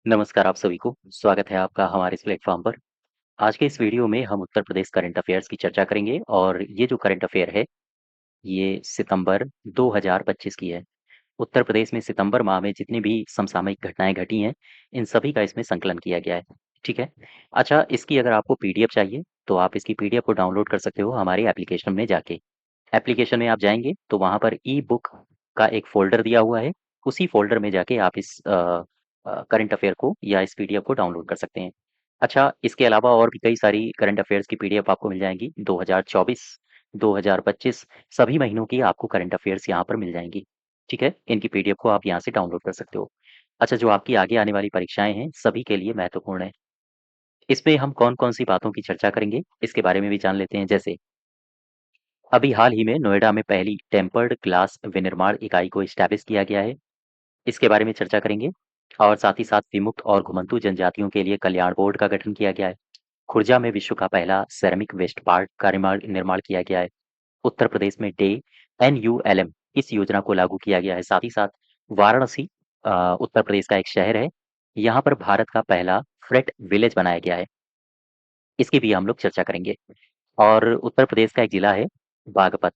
नमस्कार आप सभी को, स्वागत है आपका हमारे इस प्लेटफ़ॉर्म पर। आज के इस वीडियो में हम उत्तर प्रदेश करंट अफ़ेयर्स की चर्चा करेंगे और ये जो करंट अफ़ेयर है, ये सितंबर 2025 की है। उत्तर प्रदेश में सितंबर माह में जितनी भी समसामयिक घटनाएँ घटी हैं, इन सभी का इसमें संकलन किया गया है, ठीक है? अच्छा, इसकी अगर आपको पीडीएफ चाहिए, तो आप इसकी पीडीएफ को डाउनलोड कर सकते हो हमारी एप्लीकेशन में जाके। एप्लीकेशन में आप जाएँगे, तो वहाँ पर ई-बुक का एक फ़ोल्डर दिया हुआ है, उसी फ़ोल्डर में जाके आप इस करंट अफ़ेयर को या इस पीडीएफ को डाउनलोड कर सकते हैं। अच्छा, इसके अलावा और भी कई सारी करंट अफ़ेयर्स की पीडीएफ आपको मिल जाएँगी, 2024, 2025 सभी महीनों की आपको करंट अफ़ेयर्स यहाँ पर मिल जाएँगी, ठीक है? इनकी पीडीएफ को आप यहाँ से डाउनलोड कर सकते हो। अच्छा, जो आपकी आगे आने वाली परीक्षाएँ हैं, सभी के लिए महत्वपूर्ण है। इसमें हम कौन-कौन सी बातों की चर्चा करेंगे, इसके बारे में भी जान लेते हैं। जैसे अभी हाल ही में नोएडा में पहली टेम्पर्ड ग्लास विनिर्माण इकाई को एस्टैब्लिश किया गया है। इसके बारे में चर्चा करेंगे और साथ ही साथ विमुक्त और घुमंतू जनजातियों के लिए कल्याण बोर्ड का गठन किया गया है। खुर्जा में विश्व का पहला सेरेमिक वेस्ट पार्क का निर्माण निर्माण किया गया है। उत्तर प्रदेश में डे NULM इस योजना को लागू किया गया है। साथ ही साथ वाराणसी उत्तर प्रदेश का एक शहर है। यहाँ पर भारत का पहला फ्रेट विलेज बनाया गया है। इसकी भी हम लोग चर्चा करेंगे। और उत्तर प्रदेश का एक जिला है बागपत।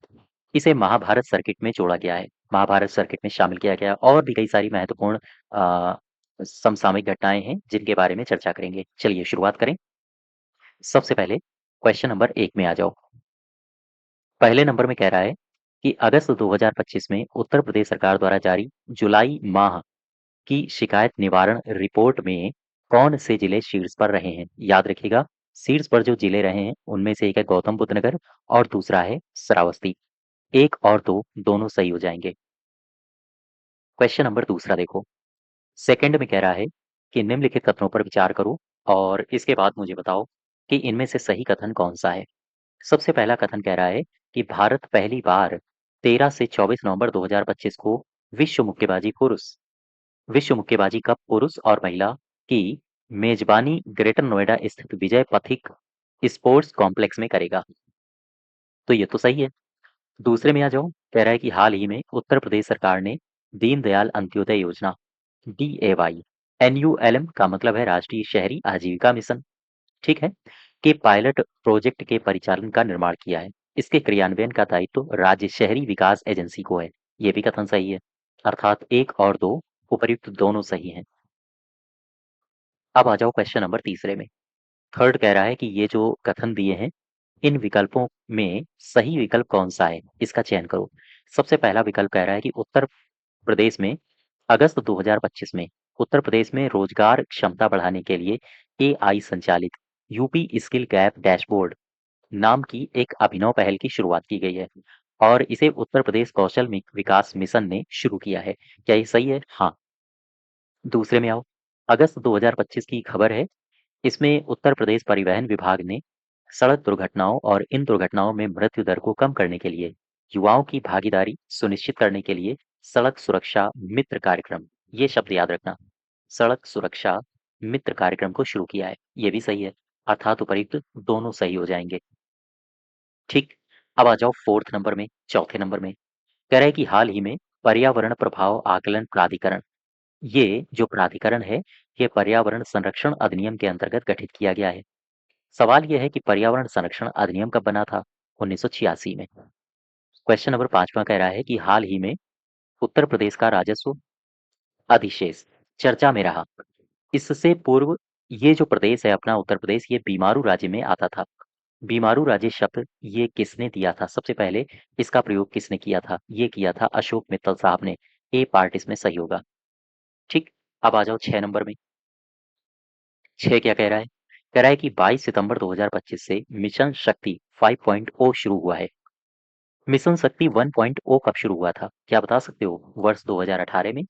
इसे महाभारत सर्किट में जोड़ा गया है। महाभारत सर्किट में शामिल किया गया है और भी कई सारी महत्वपूर्ण समसामयिक घटनाएँ हैं जिनके बारे में चर्चा करेंगे। चलिए शुरुआत करें। सबसे पहले क्वेश्चन नंबर 1 में आ जाओ। पहले नंबर में कह रहा है कि अगस्त 2025 में उत्तर प्रदेश सरकार द्वारा जारी जुलाई माह की शिकायत निवारण रिपोर्ट में कौन से जिले शीर्ष पर रहे हैं? याद रखिएगा, शीर्ष पर जो जिले रहे हैं उनमें से एक है गौतम बुद्ध नगर और दूसरा है श्रावस्ती। 1 और 2 दोनों सही हो जाएँगे। क्वेश्चन नंबर दूसरा देखो, सेकंड में कह रहा है कि निम्नलिखित कथनों पर विचार करो और इसके बाद मुझे बताओ कि इनमें से सही कथन कौन-सा है। सबसे पहला कथन कह रहा है कि भारत पहली बार 13 से 24 नवंबर 2025 को विश्व मुक्केबाजी कप पुरुष और महिला की मेजबानी ग्रेटर नोएडा स्थित विजय पथिक स्पोर्ट्स कॉम्प्लेक्स में करेगा। तो ये तो सही है। दूसरे में आ जाओ, कह रहा है कि हाल ही में उत्तर प्रदेश सरकार ने दीनदयाल अंत्योदय योजना DAY NULM का मतलब है राष्ट्रीय शहरी आजीविका मिशन, ठीक है, के पायलट प्रोजेक्ट के परिचालन का निर्माण किया है। इसके क्रियान्वयन का दायित्व राज्य शहरी विकास एजेंसी को है। ये भी कथन सही है, अर्थात 1 और 2 उपर्युक्त दोनों सही हैं। अब आ जाओ क्वेश्चन नंबर तीसरे में। थर्ड कह रहा है कि ये जो कथन दिए हैं, इन विकल्पों में सही विकल्प कौन-सा है? इसका चयन करो। सबसे पहला विकल्प कह रहा है कि उत्तर प्रदेश में अगस्त 2025 में उत्तर प्रदेश में रोजगार क्षमता बढ़ाने के लिए AI संचालित यूपी स्किल गैप डैशबोर्ड नाम की एक अभिनव पहल की शुरुआत की गई है और इसे उत्तर प्रदेश कौशल विकास मिशन ने शुरू किया है। क्या ये सही है? हाँ। दूसरे में आओ, अगस्त 2025 की खबर है। इसमें उत्तर प्रदेश परिवहन विभाग ने सड़क दुर्घटनाओं और इन दुर्घटनाओं में मृत्यु दर को कम करने के लिए युवाओं की भागीदारी सुनिश्चित करने के लिए सड़क सुरक्षा मित्र कार्यक्रम, ये शब्द याद रखना, सड़क सुरक्षा मित्र कार्यक्रम को शुरू किया है। ये भी सही है, अर्थात उपयुक्त दोनों सही हो जाएंगे। ठीक। अब आ जाओ फोर्थ नंबर में, चौथे नंबर में कह रहा है कि हाल ही में पर्यावरण प्रभाव आकलन प्राधिकरण, ये जो प्राधिकरण है, ये पर्यावरण संरक्षण अधिनियम के अंतर्गत गठित किया गया है। सवाल यह है कि पर्यावरण संरक्षण अधिनियम कब बना था? 1986 में। क्वेश्चन नंबर 5वां कह रहा है कि हाल ही में उत्तर प्रदेश का राजस्व अधिशेष चर्चा में रहा। इससे पूर्व ये जो प्रदेश है अपना उत्तर प्रदेश, ये बीमारू राज्य में आता था। बीमारू राज्य शब्द ये किसने दिया था? सबसे पहले इसका प्रयोग किसने किया था? ये किया था अशोक मित्तल साहब ने। ए पार्ट इसमें सही होगा। ठीक। अब आ जाओ 6 नंबर में। 6 क्या कह रहा है? कह रहा है कि 22 सितंबर 2025 से मिशन शक्ति 5.0 शुरू हुआ है। मिशन शक्ति 1.0 कब शुरू हुआ था? क्या बता सकते हो? वर्ष 2018 में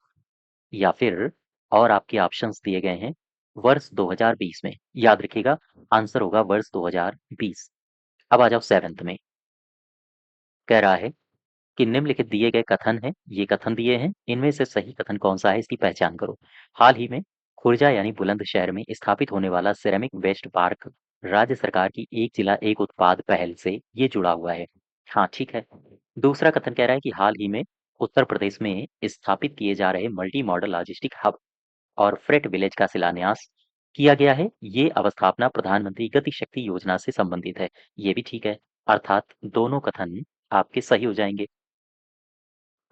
या फिर और आपके ऑप्शंस दिए गए हैं वर्ष 2020 में। याद रखिएगा, आंसर होगा वर्ष 2020। अब आ जाओ 7th में। कह रहा है कि निम्नलिखित दिए गए कथन हैं, ये कथन दिए हैं, इनमें से सही कथन कौन-सा है इसकी पहचान करो। हाल ही में खुर्जा यानी बुलंदशहर में स्थापित होने वाला सिरेमिक वेस्ट पार्क राज्य सरकार की एक जिला एक उत्पाद पहल से ये जुड़ा हुआ है। हाँ, ठीक है। दूसरा कथन कह रहा है कि हाल ही में उत्तर प्रदेश में स्थापित किए जा रहे मल्टी मॉडल लॉजिस्टिक हब और फ्रेट विलेज का शिलान्यास किया गया है। ये अवस्थापना प्रधानमंत्री गति शक्ति योजना से संबंधित है। ये भी ठीक है, अर्थात दोनों कथन आपके सही हो जाएंगे।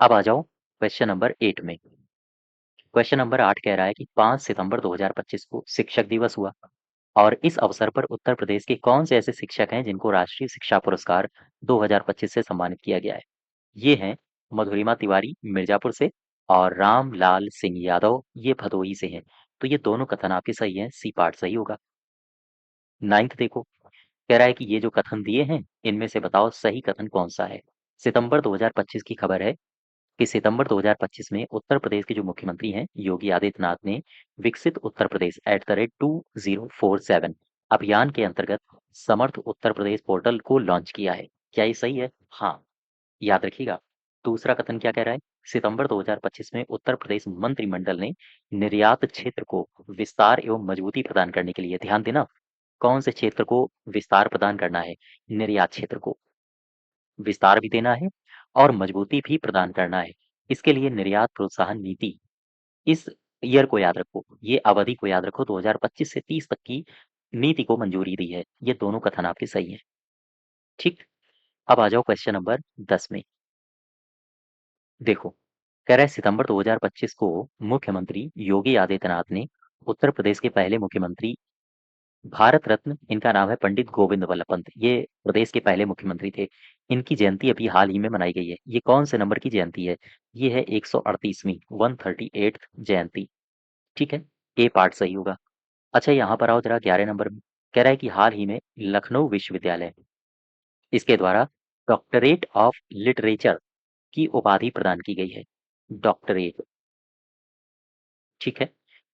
अब आ जाओ क्वेश्चन नंबर 8 में। क्वेश्चन नंबर 8 कह रहा है कि 5 सितंबर 2025 को शिक्षक दिवस हुआ और इस अवसर पर उत्तर प्रदेश के कौन से ऐसे शिक्षक हैं जिनको राष्ट्रीय शिक्षा पुरस्कार 2025 से सम्मानित किया गया है? ये हैं मधुरिमा तिवारी मिर्जापुर से और रामलाल सिंह यादव, ये भदोही से हैं। तो ये दोनों कथन आपके सही हैं, सी पार्ट सही होगा। 9th देखो, कह रहा है कि ये जो कथन दिए हैं इनमें से बताओ सही कथन कौन सा है। सितंबर 2025 की खबर है कि सितंबर 2025 में उत्तर प्रदेश के जो मुख्यमंत्री हैं योगी आदित्यनाथ ने विकसित उत्तर प्रदेश @2047 अभियान के अंतर्गत समर्थ उत्तर प्रदेश पोर्टल को लॉन्च किया है। क्या ये सही है? हाँ, याद रखिएगा। दूसरा कथन क्या कह रहा है? सितंबर 2025 में उत्तर प्रदेश मंत्रिमंडल ने निर्यात क्षेत्र को विस्तार एवं मजबूती प्रदान करने के लिए, ध्यान देना, कौन से क्षेत्र को विस्तार प्रदान करना है? निर्यात क्षेत्र को विस्तार भी देना है और मजबूती भी प्रदान करना है। इसके लिए निर्यात प्रोत्साहन नीति, इस ईयर को याद रखो, ये अवधि को याद रखो, 2025 से 30 तक की नीति को मंजूरी दी है। ये दोनों कथन आपके सही हैं। ठीक, अब आ जाओ क्वेश्चन नंबर 10 में। देखो, कह रहा है सितंबर 2025 को मुख्यमंत्री योगी आदित्यनाथ ने उत्तर प्रदेश के पहले मुख्यमंत्री, भारत रत्न इनका नाम है पंडित गोविंद वल्लभ पंत, ये प्रदेश के पहले मुख्यमंत्री थे। इनकी जयंती अभी हाल ही में मनाई गई है। ये कौन से नंबर की जयंती है? ये है 138वीं 138th जयंती। ठीक है, ए पार्ट सही होगा। अच्छा, यहाँ पर आओ जरा 11 नंबर में। कह रहा है कि हाल ही में लखनऊ विश्वविद्यालय, इसके द्वारा डॉक्टरेट ऑफ लिटरेचर की उपाधि प्रदान की गई है। डॉक्टरेट, ठीक है,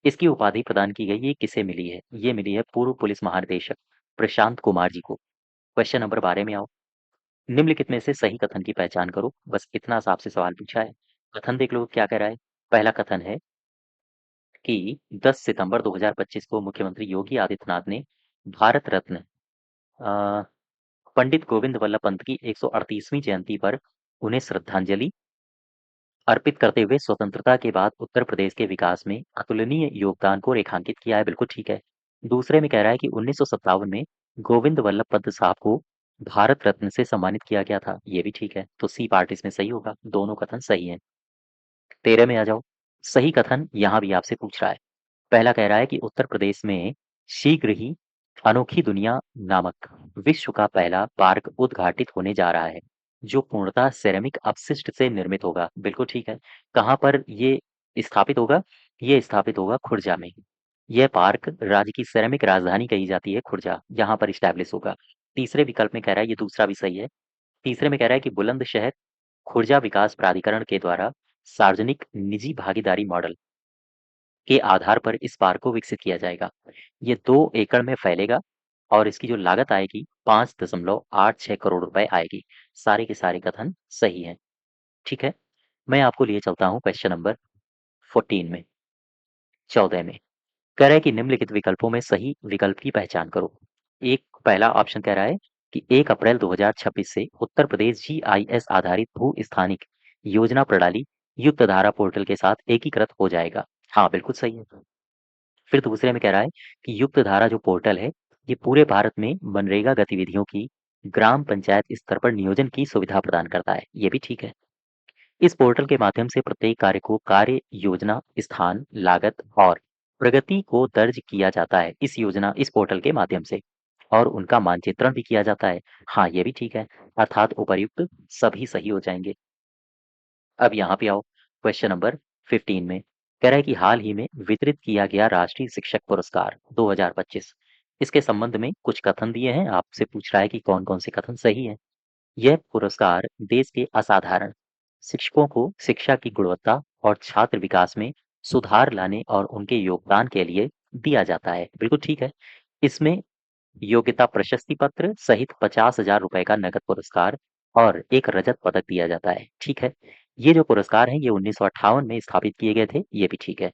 इसकी उपाधि प्रदान की गई, ये किसे मिली है? ये मिली है पूर्व पुलिस महानिदेशक प्रशांत कुमार जी को। क्वेश्चन नंबर 12 में आओ। निम्नलिखित में से सही कथन की पहचान करो। बस इतना सा आपसे सवाल पूछा है। कथन देख लो क्या कह रहा है। पहला कथन है कि 10 सितंबर 2025 को मुख्यमंत्री योगी आदित्यनाथ ने भारत रत्न अ, पंडित गोविंद वल्लभ पंत की 138वीं जयंती पर उन्हें श्रद्धांजलि अर्पित करते हुए स्वतंत्रता के बाद उत्तर प्रदेश के विकास में अतुलनीय योगदान को रेखांकित किया है। बिल्कुल ठीक है। दूसरे में कह रहा है कि 1957 में गोविंद वल्लभ पंत साहब को भारत रत्न से सम्मानित किया गया था। ये भी ठीक है, तो सी पार्ट इसमें सही होगा। दोनों कथन सही हैं। 13 में आ जाओ। सही कथन यहाँ भी आपसे पूछ रहा है। पहला कह रहा है कि उत्तर प्रदेश में शीघ्र ही अनोखी दुनिया नामक विश्व का पहला पार्क उद्घाटित होने जा रहा है जो पूर्णतः सिरेमिक अपशिष्ट से निर्मित होगा। बिल्कुल ठीक है। कहाँ पर ये स्थापित होगा? ये स्थापित होगा खुर्जा में। यह पार्क राज्य की सिरेमिक राजधानी कही जाती है खुर्जा, यहाँ पर स्टैब्लिश होगा। तीसरे विकल्प में कह रहा है, ये दूसरा भी सही है। तीसरे में कह रहा है कि बुलंदशहर खुर्जा विकास प्राधिकरण के द्वारा सार्वजनिक निजी भागीदारी मॉडल के आधार पर इस पार्क को विकसित किया जाएगा। ये 2 एकड़ में फैलेगा और इसकी जो लागत आएगी 5.86 करोड़ रुपए आएगी। सारे के सारे कथन सही हैं। ठीक है, मैं आपको लिए चलता हूँ क्वेश्चन नंबर 14 में, 14 में। कह रहा है कि निम्नलिखित विकल्पों में सही विकल्प की पहचान करो। एक पहला ऑप्शन कह रहा है कि 1 अप्रैल 2026 से उत्तर प्रदेश जीआईएस आधारित भू स्थानिक योजना प्रणाली युक्त धारा पोर्टल के साथ एकीकृत हो जाएगा। हाँ, बिल्कुल सही है। फिर दूसरे में कह रहा है कि युक्त धारा जो पोर्टल है ये पूरे भारत में मनरेगा गतिविधियों की ग्राम पंचायत स्तर पर नियोजन की सुविधा प्रदान करता है। ये भी ठीक है। इस पोर्टल के माध्यम से प्रत्येक कार्य को कार्य योजना स्थान लागत और प्रगति को दर्ज किया जाता है। इस पोर्टल के माध्यम से और उनका मानचित्रण भी किया जाता है। हाँ, ये भी ठीक है, अर्थात उपर्युक्त सभी सही हो जाएंगे। अब यहाँ पे आओ क्वेश्चन नंबर 15 में। कह रहा है कि हाल ही में वितरित किया गया राष्ट्रीय शिक्षक पुरस्कार 2025, इसके संबंध में कुछ कथन दिए हैं। आपसे पूछ रहा है कि कौन कौन से कथन सही हैं। यह पुरस्कार देश के असाधारण शिक्षकों को शिक्षा की गुणवत्ता और छात्र विकास में सुधार लाने और उनके योगदान के लिए दिया जाता है। बिल्कुल ठीक है। इसमें योग्यता प्रशस्ति पत्र सहित 50,000 रुपए का नगद पुरस्कार और एक रजत पदक दिया जाता है। ठीक है, ये जो पुरस्कार हैं ये 1958 में स्थापित किए गए थे। ये भी ठीक है।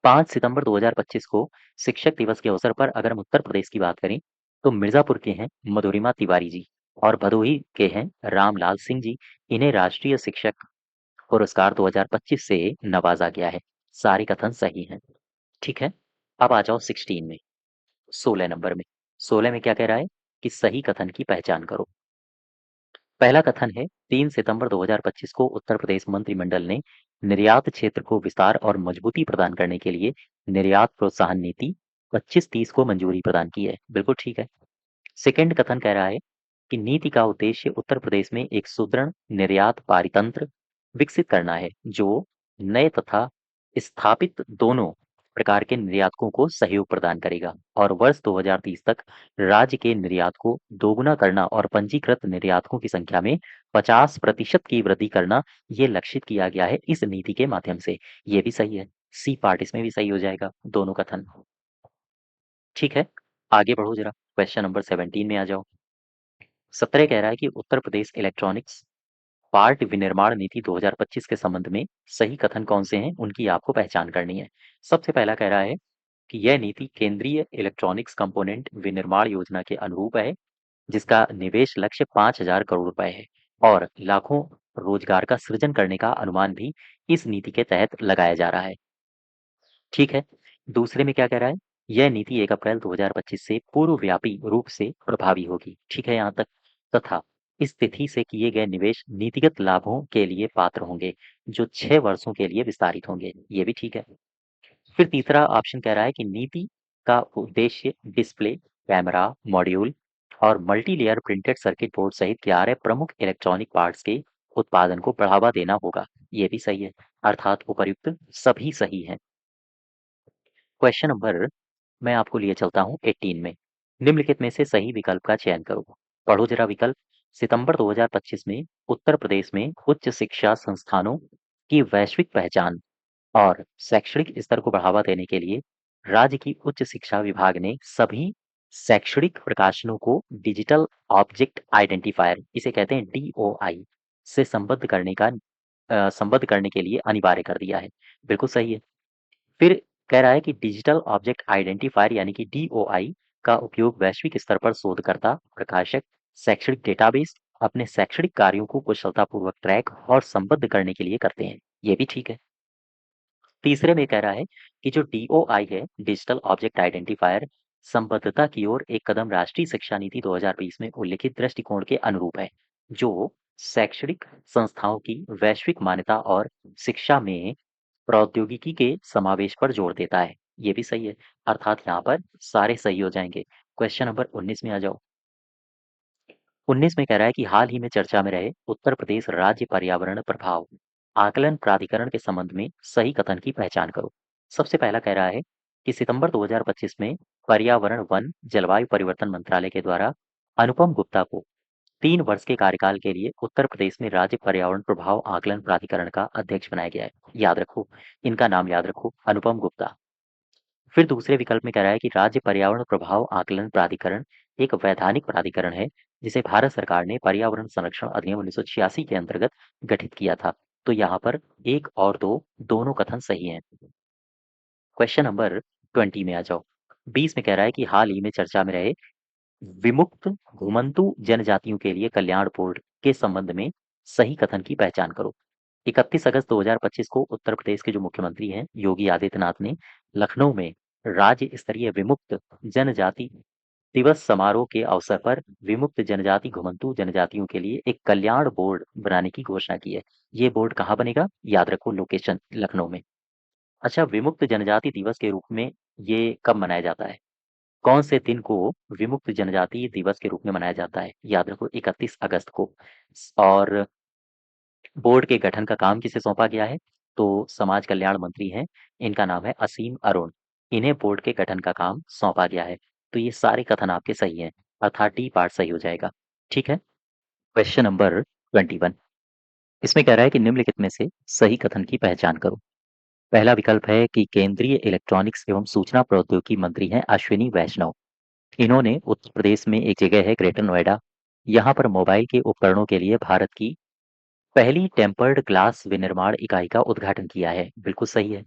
5 सितंबर 2025 को शिक्षक दिवस के अवसर पर अगर हम उत्तर प्रदेश की बात करें तो मिर्जापुर के हैं मधुरिमा तिवारी जी और भदोही के हैं रामलाल सिंह जी। इन्हें राष्ट्रीय शिक्षक पुरस्कार 2025 से नवाजा गया है। सारे कथन सही हैं। ठीक है, अब आ जाओ 16 में, 16 नंबर में। 16 में क्या कह रहा है कि सही कथन की पहचान करो। पहला कथन है 3 सितंबर 2025 को उत्तर प्रदेश मंत्रिमंडल ने निर्यात क्षेत्र को विस्तार और मजबूती प्रदान करने के लिए निर्यात प्रोत्साहन नीति 2530 को मंजूरी प्रदान की है। बिल्कुल ठीक है। सेकंड कथन कह रहा है कि नीति का उद्देश्य उत्तर प्रदेश में एक सुदृढ़ निर्यात पारितंत्र विकसित करना है जो नए तथा स्थापित दोनों प्रकार के निर्यातकों को सहयोग प्रदान करेगा और वर्ष 2030 तक राज्य के निर्यात को दोगुना करना और पंजीकृत निर्यातकों की संख्या में 50% की वृद्धि करना ये लक्षित किया गया है इस नीति के माध्यम से। ये भी सही है। सी पार्ट इसमें भी सही हो जाएगा, दोनों कथन। ठीक है, आगे बढ़ो जरा, क्वेश्चन नंबर 17 में आ जाओ। 17 कह रहा है कि उत्तर प्रदेश इलेक्ट्रॉनिक्स पार्ट विनिर्माण नीति 2025 के संबंध में सही कथन कौन से हैं उनकी आपको पहचान करनी है। सबसे पहला कह रहा है कि यह नीति केंद्रीय इलेक्ट्रॉनिक्स कंपोनेंट विनिर्माण योजना के अनुरूप है जिसका निवेश लक्ष्य 5,000 करोड़ रुपए है और लाखों रोजगार का सृजन करने का अनुमान भी इस नीति के तहत लगाया जा रहा है। ठीक है, दूसरे में क्या कह रहा है, यह नीति 1 अप्रैल 2025 से पूर्वव्यापी रूप से प्रभावी होगी। ठीक है यहाँ तक। तथा इस तिथि से किए गए निवेश नीतिगत लाभों के लिए पात्र होंगे जो 6 वर्षों के लिए विस्तारित होंगे। ये भी ठीक है। फिर तीसरा ऑप्शन कह रहा है कि नीति का उद्देश्य डिस्प्ले, कैमरा मॉड्यूल और मल्टीलेयर प्रिंटेड सर्किट बोर्ड सहित 11 प्रमुख इलेक्ट्रॉनिक पार्ट्स के उत्पादन को बढ़ावा देना होगा। ये भी सही है। अर्थात उपर्युक्त सभी सही हैं। क्वेश्चन नंबर मैं आपको लिए चलता हूँ 18 में। निम्नलिखित में से सही विकल्प का चयन करो। पढ़ो जरा विकल्प। सितंबर 2025 में उत्तर प्रदेश में उच्च शिक्षा संस्थानों की वैश्विक पहचान और शैक्षणिक स्तर को बढ़ावा देने के लिए राज्य की उच्च शिक्षा विभाग ने सभी शैक्षणिक प्रकाशनों को डिजिटल ऑब्जेक्ट आइडेंटिफायर, इसे कहते हैं डीओआई, से संबद्ध करने के लिए अनिवार्य कर दिया है। बिल्कुल सही है। फिर कह रहा है कि डिजिटल ऑब्जेक्ट आइडेंटिफायर यानी कि डीओआई का उपयोग वैश्विक स्तर पर शोधकर्ता, प्रकाशक, शैक्षणिक डेटाबेस अपने शैक्षणिक कार्यों को कुशलतापूर्वक ट्रैक और संबद्ध करने के लिए करते हैं। ये भी ठीक है। तीसरे में कह रहा है कि जो डीओआई है, डिजिटल ऑब्जेक्ट आइडेंटिफायर, संबद्धता की ओर एक कदम राष्ट्रीय शिक्षा नीति 2020 में उल्लिखित दृष्टिकोण के अनुरूप है जो शैक्षणिक संस्थाओं की वैश्विक मान्यता और शिक्षा में प्रौद्योगिकी के समावेश पर जोर देता है। ये भी सही है। अर्थात यहाँ पर सारे सही हो जाएंगे। क्वेश्चन नंबर 19 में आ जाओ। 19 में कह रहा है कि हाल ही में चर्चा में रहे उत्तर प्रदेश राज्य पर्यावरण प्रभाव आकलन प्राधिकरण के संबंध में सही कथन की पहचान करो। सबसे पहला कह रहा है कि सितंबर 2025 में पर्यावरण वन जलवायु परिवर्तन मंत्रालय के द्वारा अनुपम गुप्ता को 3 वर्ष के कार्यकाल के लिए उत्तर प्रदेश में राज्य पर्यावरण प्रभाव आकलन प्राधिकरण का अध्यक्ष बनाया गया है। याद रखो, इनका नाम याद रखो, अनुपम गुप्ता। फिर दूसरे विकल्प में कह रहा है कि राज्य पर्यावरण प्रभाव आकलन प्राधिकरण एक वैधानिक प्राधिकरण है जिसे भारत सरकार ने पर्यावरण संरक्षण अधिनियम 1986 के अंतर्गत गठित किया था। तो यहाँ पर 1 और 2 दोनों कथन सही हैं। क्वेश्चन नंबर 20 में आ जाओ। 20 में कह रहा है कि हाल ही में चर्चा में रहे विमुक्त घुमंतु जनजातियों के लिए कल्याण बोर्ड के संबंध में सही कथन की पहचान करो। 31 अगस्त 2025 को उत्तर प्रदेश के जो मुख्यमंत्री हैं योगी आदित्यनाथ ने लखनऊ में राज्य स्तरीय विमुक्त जनजाति दिवस समारोह के अवसर पर विमुक्त जनजाति घुमंतु जनजातियों के लिए एक कल्याण बोर्ड बनाने की घोषणा की है। ये बोर्ड कहाँ बनेगा? याद रखो, लोकेशन लखनऊ में। अच्छा, विमुक्त जनजाति दिवस के रूप में ये कब मनाया जाता है? कौन से दिन को विमुक्त जनजाति दिवस के रूप में मनाया जाता है? याद रखो, 31 अगस्त को। और बोर्ड के गठन का काम किसे सौंपा गया है? तो समाज कल्याण मंत्री हैं, इनका नाम है असीम अरुण। इन्हें बोर्ड के गठन का काम सौंपा गया है। तो ये सारे कथन आपके सही हैं, अर्थात डी पार्ट सही हो जाएगा। ठीक है। Question number 21। इसमें कह रहा है कि निम्नलिखित में से सही कथन की पहचान करो। पहला विकल्प है कि केंद्रीय इलेक्ट्रॉनिक्स एवं सूचना प्रौद्योगिकी मंत्री हैं अश्विनी वैष्णव। इन्होंने उत्तर प्रदेश में एक जगह है ग्रेटर नोएडा, यहाँ पर मोबाइल के उपकरणों के लिए भारत की पहली टेम्पर्ड ग्लास विनिर्माण इकाई का उद्घाटन किया है। बिल्कुल सही है।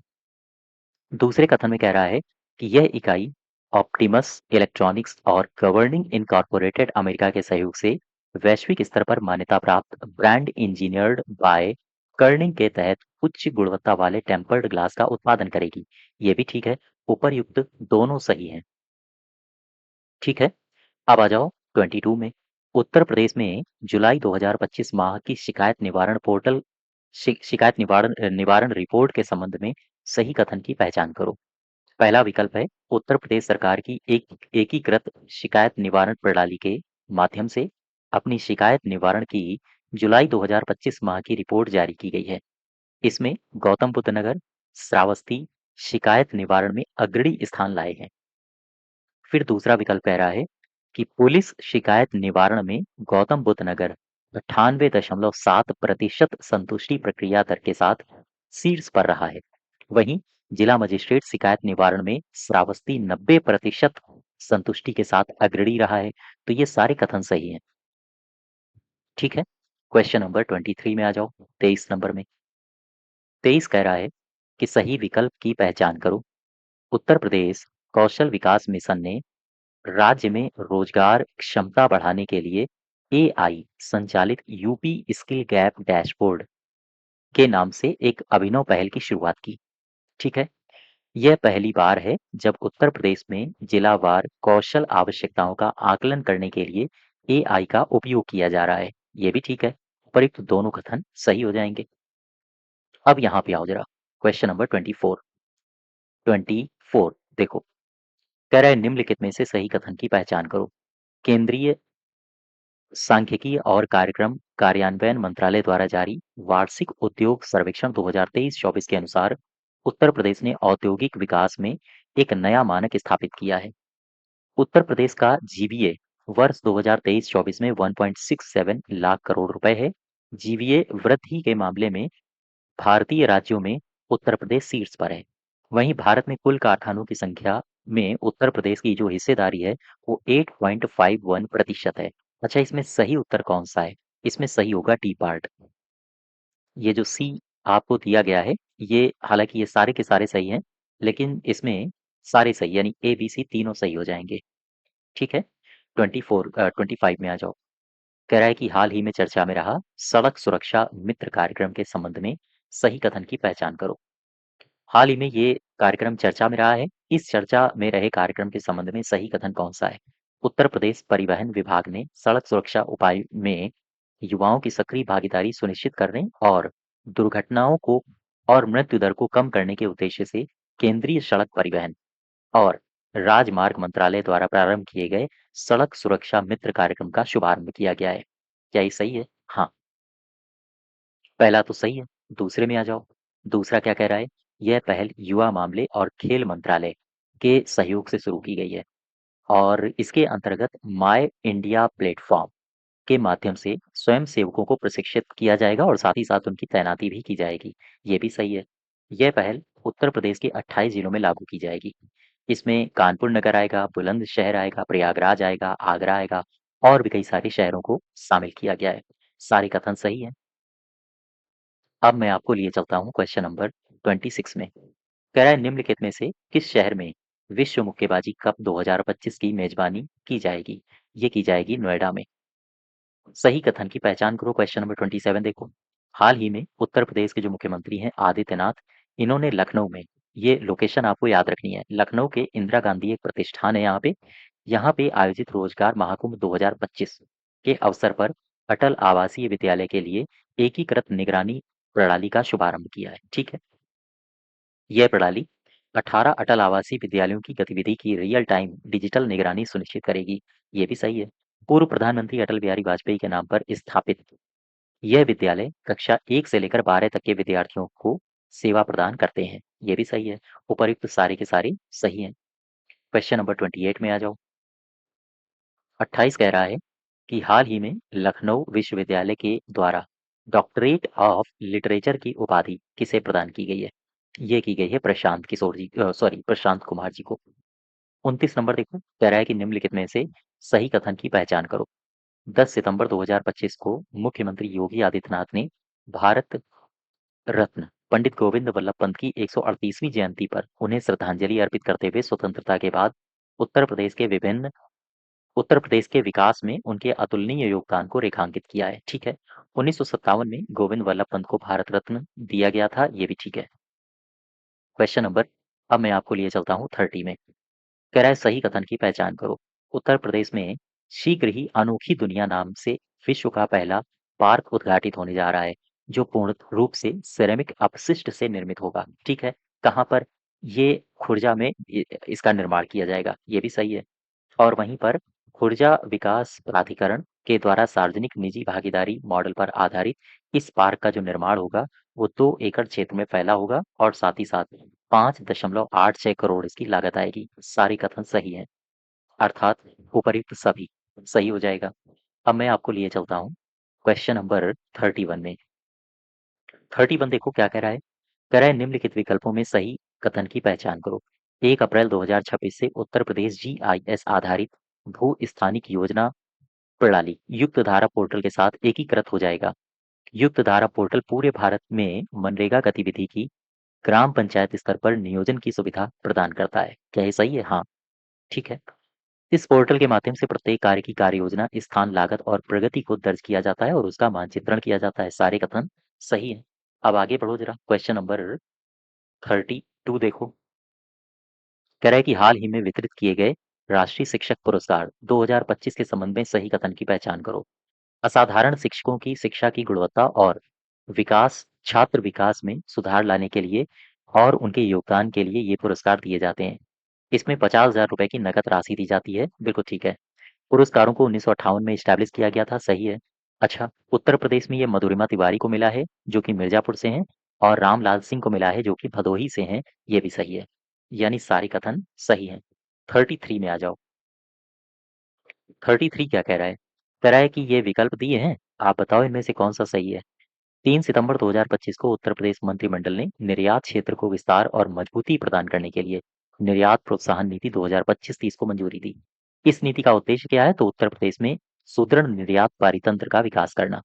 दूसरे कथन में कह रहा है कि यह इकाई ऑप्टिमस इलेक्ट्रॉनिक्स और गवर्निंग इनकॉर्पोरेटेड अमेरिका के सहयोग से वैश्विक स्तर पर मान्यता प्राप्त ब्रांड इंजीनियर्ड बाय कर्निंग के तहत उच्च गुणवत्ता वाले टेम्पर्ड ग्लास का उत्पादन करेगी। ये भी ठीक है। उपर्युक्त दोनों सही हैं। ठीक है, अब आ जाओ 22 में। उत्तर प्रदेश में जुलाई 2025 माह की शिकायत निवारण पोर्टल शिकायत निवारण निवारण रिपोर्ट के संबंध में सही कथन की पहचान करो। पहला विकल्प है उत्तर प्रदेश सरकार की एक एकीकृत शिकायत निवारण प्रणाली के माध्यम से अपनी शिकायत निवारण की जुलाई 2025 माह की रिपोर्ट जारी की गई है। इसमें गौतम बुद्ध नगर, श्रावस्ती शिकायत निवारण में अग्रणी स्थान लाए हैं। फिर दूसरा विकल्प कह रहा है कि पुलिस शिकायत निवारण में गौतम बुद्ध नगर 98.7% संतुष्टि प्रक्रिया दर के साथ शीर्ष पर रहा है। वहीं जिला मजिस्ट्रेट शिकायत निवारण में श्रावस्ती 90% संतुष्टि के साथ अग्रणी रहा है। तो ये सारे कथन सही हैं। ठीक है, क्वेश्चन नंबर 23 में आ जाओ। 23 नंबर में 23 कह रहा है कि सही विकल्प की पहचान करो। उत्तर प्रदेश कौशल विकास मिशन ने राज्य में रोजगार क्षमता बढ़ाने के लिए एआई संचालित यूपी स्किल गैप डैशबोर्ड के नाम से एक अभिनव पहल की शुरुआत की। ठीक है, यह पहली बार है जब उत्तर प्रदेश में जिलावार कौशल आवश्यकताओं का आकलन करने के लिए एआई का उपयोग किया जा रहा है। ये भी ठीक है। उपयुक्त दोनों कथन सही हो जाएंगे। अब यहाँ पे आओ जरा, क्वेश्चन नंबर 24। 24 देखो, कह रहा है निम्नलिखित में से सही कथन की पहचान करो। केंद्रीय सांख्यिकी और कार्यक्रम कार्यान्वयन मंत्रालय द्वारा जारी वार्षिक उद्योग सर्वेक्षण 2023-24 के अनुसार उत्तर प्रदेश ने औद्योगिक विकास में एक नया मानक स्थापित किया है। उत्तर प्रदेश का जीवीए वर्ष 2023-24 में 1.67 लाख करोड़ रुपए है। जीवीए वृद्धि के मामले में भारतीय राज्यों में उत्तर प्रदेश शीर्ष पर है। वहीं भारत में कुल कारखानों की संख्या में उत्तर प्रदेश की जो हिस्सेदारी है वो 8.51% है। अच्छा, इसमें सही उत्तर कौन सा है? इसमें सही होगा डी पार्ट। ये जो सी आपको दिया गया है, ये हालांकि ये सारे के सारे सही हैं, लेकिन इसमें सारे सही यानी ए बी सी तीनों सही हो जाएंगे। ठीक है, 25 में आ जाओ। कह रहा है कि हाल ही में चर्चा में रहा सड़क सुरक्षा मित्र कार्यक्रम के संबंध में सही कथन की पहचान करो। हाल ही में ये कार्यक्रम चर्चा में रहा है। इस चर्चा में रहे कार्यक्रम के संबंध में सही कथन कौन सा है? उत्तर प्रदेश परिवहन विभाग ने सड़क सुरक्षा उपाय में युवाओं की सक्रिय भागीदारी सुनिश्चित करने और दुर्घटनाओं को और मृत्यु दर को कम करने के उद्देश्य से केंद्रीय सड़क परिवहन और राजमार्ग मंत्रालय द्वारा प्रारंभ किए गए सड़क सुरक्षा मित्र कार्यक्रम का शुभारंभ किया गया है। क्या ये सही है? हाँ, पहला तो सही है। दूसरे में आ जाओ। दूसरा क्या कह रहा है? यह पहल युवा मामले और खेल मंत्रालय के सहयोग से शुरू की गई है और इसके अंतर्गत माय इंडिया प्लेटफॉर्म के माध्यम से स्वयं सेवकों को प्रशिक्षित किया जाएगा और साथ ही साथ उनकी तैनाती भी की जाएगी। ये भी सही है। यह पहल उत्तर प्रदेश के 28 जिलों में लागू की जाएगी। इसमें कानपुर नगर आएगा, बुलंदशहर आएगा, प्रयागराज आएगा, आगरा आएगा और भी कई सारे शहरों को शामिल किया गया है। सारे कथन सही हैं। अब मैं आपको लिए चलता हूँ क्वेश्चन नंबर 26 में। कह रहा है निम्नलिखित में से किस शहर में विश्व मुक्केबाजी कप 2025 की मेजबानी की जाएगी? ये की जाएगी नोएडा में। सही कथन की पहचान करो। क्वेश्चन नंबर 27 देखो। हाल ही में उत्तर प्रदेश के जो मुख्यमंत्री हैं आदित्यनाथ, इन्होंने लखनऊ में, ये लोकेशन आपको याद रखनी है, लखनऊ के इंदिरा गांधी एक प्रतिष्ठान है यहाँ पे आयोजित रोजगार महाकुंभ 2025 के अवसर पर अटल आवासीय विद्यालय के लिए एकीकृत निगरानी प्रणाली का शुभारंभ किया है। ठीक है, यह प्रणाली 18 अटल आवासीय विद्यालयों की गतिविधि की रियल टाइम डिजिटल निगरानी सुनिश्चित करेगी। ये भी सही है। पूर्व प्रधानमंत्री अटल बिहारी वाजपेयी के नाम पर स्थापित यह विद्यालय कक्षा 1 से लेकर 12 तक के विद्यार्थियों को सेवा प्रदान करते हैं। ये भी सही है। उपर्युक्त सारे के सारे सही हैं। क्वेश्चन नंबर 28 में आ जाओ। 28 कह रहा है कि हाल ही में लखनऊ विश्वविद्यालय के द्वारा डॉक्टरेट ऑफ लिटरेचर की उपाधि किसे प्रदान की गई है? ये की गई है प्रशांत किशोर जी, सॉरी प्रशांत कुमार जी को। 29 नंबर देखो, कह रहा है कि निम्नलिखित में से सही कथन की पहचान करो। 10 सितंबर 2025 को मुख्यमंत्री योगी आदित्यनाथ ने भारत रत्न पंडित गोविंद वल्लभ पंत की 138वीं जयंती पर उन्हें श्रद्धांजलि अर्पित करते हुए स्वतंत्रता के बाद उत्तर प्रदेश के विभिन्न उत्तर प्रदेश के विकास में उनके अतुलनीय योगदान को रेखांकित किया है। ठीक है। 1957 में गोविंद वल्लभ पंत को भारत रत्न दिया गया था, ये भी ठीक है। क्वेश्चन नंबर, अब मैं आपको लिए चलता हूँ 30 में। कह रहा है सही कथन की पहचान करो। उत्तर प्रदेश में शीघ्र ही अनोखी दुनिया नाम से विश्व का पहला पार्क उद्घाटित होने जा रहा है, जो पूर्ण रूप से सिरेमिक अपशिष्ट से निर्मित होगा। ठीक है। कहाँ पर? ये खुर्जा में इसका निर्माण किया जाएगा, ये भी सही है। और वहीं पर खुर्जा विकास प्राधिकरण के द्वारा सार्वजनिक निजी भागीदारी मॉडल पर आधारित इस पार्क का जो निर्माण होगा वो 2 एकड़ क्षेत्र में फैला होगा और साथ ही साथ 5.86 करोड़ इसकी लागत आएगी। सारे कथन सही हैं, अर्थात उपयुक्त सभी सही हो जाएगा। अब मैं आपको लिए चलता हूँ क्वेश्चन नंबर 31 में। 31 देखो क्या कह रहा है। कह रहा है निम्नलिखित विकल्पों में सही कथन की पहचान करो। 1 अप्रैल 2026 से उत्तर प्रदेश जीआईएस आधारित भू स्थानिक योजना प्रणाली युक्त धारा पोर्टल के साथ एकीकृत हो जाएगा। युक्त धारा पोर्टल पूरे भारत में मनरेगा गतिविधि की ग्राम पंचायत स्तर पर नियोजन की सुविधा प्रदान करता है। क्या ये सही है? हाँ, ठीक है। इस पोर्टल के माध्यम से प्रत्येक कार्य की कार्य योजना, स्थान, लागत और प्रगति को दर्ज किया जाता है और उसका मानचित्रण किया जाता है। सारे कथन सही है। अब आगे बढ़ो जरा, क्वेश्चन नंबर 32 देखो। कह रहा है कि हाल ही में वितरित किए गए राष्ट्रीय शिक्षक पुरस्कार 2025 के संबंध में सही कथन की पहचान करो। असाधारण शिक्षकों की शिक्षा की गुणवत्ता और विकास, छात्र विकास में सुधार लाने के लिए और उनके योगदान के लिए ये पुरस्कार दिए जाते हैं। इसमें 50,000 रुपए की नकद राशि दी जाती है। बिल्कुल ठीक है। पुरस्कारों को 1958 में इस्टेब्लिश किया गया था, सही है। अच्छा, उत्तर प्रदेश में ये मधुरिमा तिवारी को मिला है जो कि मिर्जापुर से हैं, और रामलाल सिंह को मिला है जो कि भदोही से हैं, ये भी सही है। यानी सारे कथन सही हैं। 33 में आ जाओ। 33 क्या कह रहा है? कह रहा है कि ये विकल्प दिए हैं, आप बताओ इनमें से कौन सा सही है। 3 सितंबर 2025 को उत्तर प्रदेश मंत्रिमंडल ने निर्यात क्षेत्र को विस्तार और मजबूती प्रदान करने के लिए निर्यात प्रोत्साहन नीति 2025-30 को मंजूरी दी। इस नीति का उद्देश्य क्या है? तो उत्तर प्रदेश में सुदृढ़ निर्यात परितंत्र का विकास करना।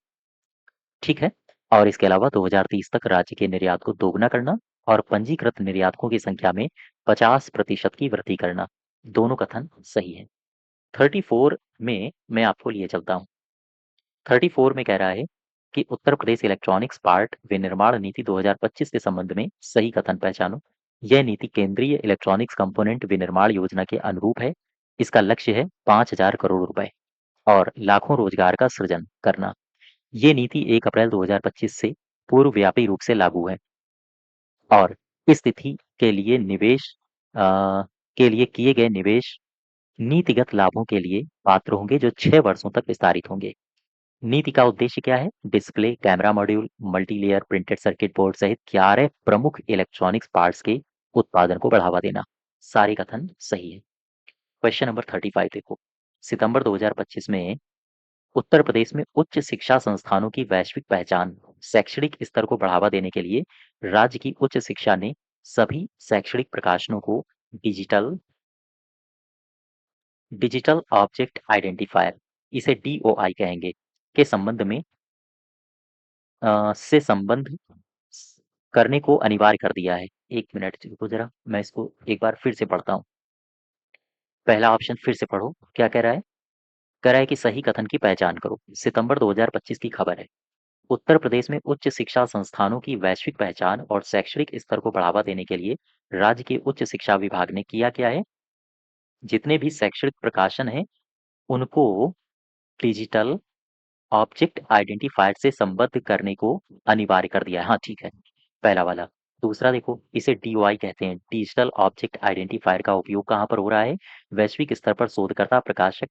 ठीक है। और इसके अलावा 2030 तक राज्य के निर्यात को दोगुना करना और पंजीकृत निर्यातकों की संख्या में 50% की वृद्धि करना। दोनों कथन सही है। 34 में मैं आपको लिए चलता हूँ। 34 में कह रहा है कि उत्तर प्रदेश इलेक्ट्रॉनिक्स पार्ट विनिर्माण नीति 2025 के संबंध में सही कथन पहचानो। यह नीति केंद्रीय इलेक्ट्रॉनिक्स कंपोनेंट विनिर्माण योजना के अनुरूप है। इसका लक्ष्य है 5,000 करोड़ रुपए और लाखों रोजगार का सृजन करना। ये नीति 1 अप्रैल 2025 से पूर्वव्यापी रूप से लागू है और इस तिथि के लिए अ, के लिए किए गए निवेश नीतिगत लाभों के लिए पात्र होंगे जो 6 वर्षों तक विस्तारित होंगे। नीति का उद्देश्य क्या है? Display, camera module, multilayer printed circuit board सहित 11 प्रमुख इलेक्ट्रॉनिक्स पार्ट्स के उत्पादन को बढ़ावा देना। सारे कथन सही है। क्वेश्चन नंबर 35 देखो। सितंबर 2025 में उत्तर प्रदेश में उच्च शिक्षा संस्थानों की वैश्विक पहचान, शैक्षणिक स्तर को बढ़ावा देने के लिए राज्य की उच्च शिक्षा ने सभी शैक्षणिक प्रकाशनों को डिजिटल डिजिटल ऑब्जेक्ट आइडेंटिफायर, इसे डीओआई कहेंगे, के संबंध में से संबंध करने को अनिवार्य कर दिया है। 1 मिनट रुको जरा, मैं इसको एक बार फिर से पढ़ता हूँ। पहला ऑप्शन फिर से पढ़ो, क्या कह रहा है? कह रहा है कि सही कथन की पहचान करो। सितंबर 2025 की खबर है। उत्तर प्रदेश में उच्च शिक्षा संस्थानों की वैश्विक पहचान और शैक्षणिक स्तर को बढ़ावा देने के लिए राज्य के उच्च शिक्षा विभाग ने किया क्या है? जितने भी शैक्षणिक प्रकाशन हैं, उनको डिजिटल ऑब्जेक्ट आइडेंटिफायर से संबद्ध करने को अनिवार्य कर दिया है। हाँ, ठीक है, पहला वाला। दूसरा देखो, इसे डीओआई कहते हैं। डिजिटल ऑब्जेक्ट आइडेंटिफायर का उपयोग कहाँ पर हो रहा है? वैश्विक स्तर पर शोधकर्ता, प्रकाशक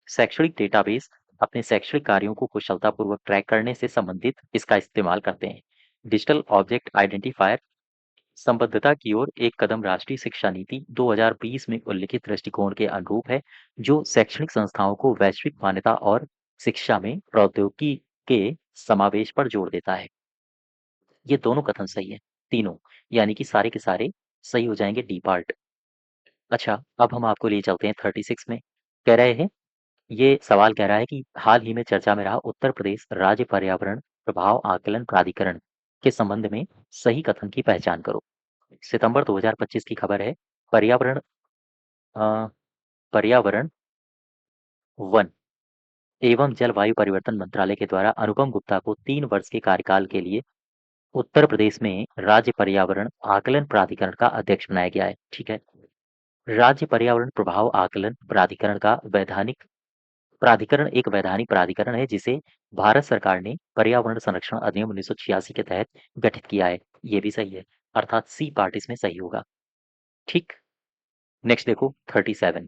शैक्षणिक डेटाबेस अपने शैक्षणिक कार्यों को कुशलतापूर्वक ट्रैक करने से संबंधित इसका इस्तेमाल करते हैं। डिजिटल ऑब्जेक्ट आइडेंटिफायर संबद्धता की ओर एक कदम राष्ट्रीय शिक्षा नीति 2020 में उल्लिखित दृष्टिकोण के अनुरूप है, जो शैक्षणिक संस्थाओं को वैश्विक मान्यता और शिक्षा में प्रौद्योगिकी के समावेश पर जोर देता है। ये दोनों कथन सही है, तीनों, यानी कि सारे के सारे सही हो जाएंगे डी पार्ट। अच्छा, अब हम आपको लिए चलते हैं 36 में। कह रहे हैं, ये सवाल कह रहा है कि हाल ही में चर्चा में रहा उत्तर प्रदेश राज्य पर्यावरण प्रभाव आकलन प्राधिकरण के संबंध में सही कथन की पहचान करो। सितंबर 2025 की खबर है। पर्यावरण अ, पर्यावरण वन एवं जलवायु परिवर्तन मंत्रालय के द्वारा अनुपम गुप्ता को 3 वर्ष के कार्यकाल के लिए उत्तर प्रदेश में राज्य पर्यावरण आकलन प्राधिकरण का अध्यक्ष बनाया गया है। ठीक है। राज्य पर्यावरण प्रभाव आकलन प्राधिकरण का वैधानिक प्राधिकरण एक वैधानिक प्राधिकरण है जिसे भारत सरकार ने पर्यावरण संरक्षण अधिनियम 1986 के तहत गठित किया है। ये भी सही है, अर्थात सी पार्ट इसमें सही होगा। ठीक। नेक्स्ट देखो 37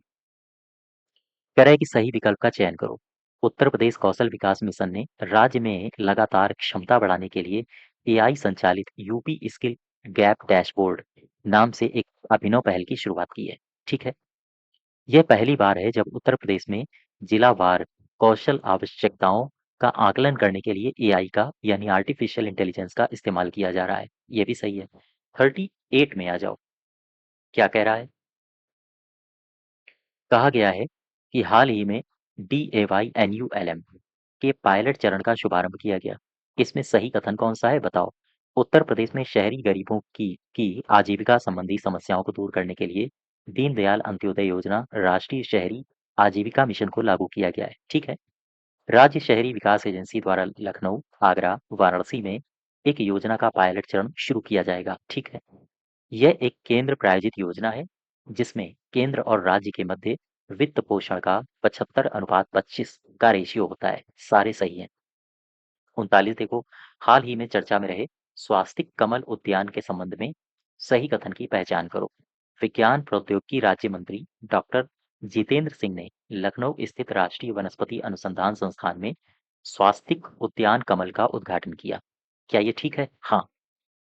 कह रहा है कि सही विकल्प का चयन करो। उत्तर प्रदेश कौशल विकास मिशन ने राज्य में लगातार क्षमता बढ़ाने के लिए एआई संचालित यूपी स्किल गैप डैशबोर्ड नाम से एक अभिनव पहल की शुरुआत की है। ठीक है। यह पहली बार है जब उत्तर प्रदेश में जिलावार कौशल आवश्यकताओं का आकलन करने के लिए एआई का यानी आर्टिफिशियल इंटेलिजेंस का इस्तेमाल किया जा रहा है। ये भी सही है। 38 में आ जाओ। क्या कह रहा है? कहा गया है कि हाल ही में DAYNULM के पायलट चरण का शुभारंभ किया गया। इसमें सही कथन कौन सा है बताओ? उत्तर प्रदेश में शहरी गरीबों की आजीविका संबंधी समस्याओं को दूर करने के लिए दीनदयाल अंत्योदय योजना राष्ट्रीय शहरी आजीविका मिशन को लागू किया गया है। ठीक है। राज्य शहरी विकास एजेंसी द्वारा लखनऊ, आगरा, वाराणसी में एक योजना का पायलट चरण शुरू किया जाएगा। ठीक है। यह एक केंद्र प्रायोजित योजना है जिसमें केंद्र और राज्य के मध्य वित्त पोषण का 75:25 का रेशियो होता है। सारे सही हैं। 39 देखो, हाल ही में चर्चा में रहे स्वास्तिक कमल उद्यान के संबंध में सही कथन की पहचान करो। विज्ञान प्रौद्योगिकी राज्य मंत्री डॉक्टर जितेंद्र सिंह ने लखनऊ स्थित राष्ट्रीय वनस्पति अनुसंधान संस्थान में स्वास्तिक उद्यान कमल का उद्घाटन किया। क्या ये ठीक है? हाँ।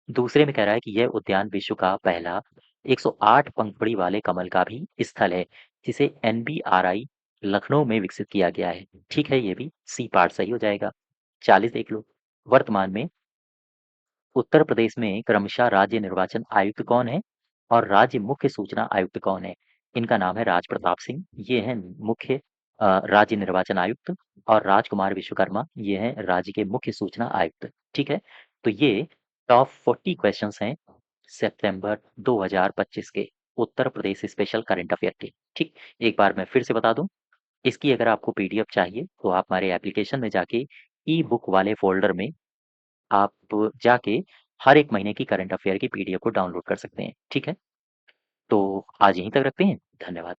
दूसरे में कह रहा है कि यह उद्यान विश्व का पहला 108 पंखुड़ी वाले कमल का भी स्थल है जिसे NBRI लखनऊ में विकसित किया गया है। ठीक है, ये भी सी पार्ट सही हो जाएगा। 40 देख लो। वर्तमान में उत्तर प्रदेश में क्रमशः राज्य निर्वाचन आयुक्त कौन है और राज्य मुख्य सूचना आयुक्त कौन है? इनका नाम है राज प्रताप सिंह, ये हैं मुख्य राज्य निर्वाचन आयुक्त, और राजकुमार विश्वकर्मा ये हैं राज्य के मुख्य सूचना आयुक्त। ठीक है। तो ये टॉप 40 क्वेश्चंस हैं सितंबर 2025 के Uttar Pradesh special current affair के। ठीक। एक बार मैं फिर से बता दूं, इसकी अगर आपको पीडीएफ चाहिए तो आप हमारे एप्लीकेशन में जाके ई बुक वाले फोल्डर में आप जाके हर एक महीने की करंट अफेयर की पीडीएफ को डाउनलोड कर सकते हैं। ठीक है। तो आज यहीं तक रखते हैं। धन्यवाद।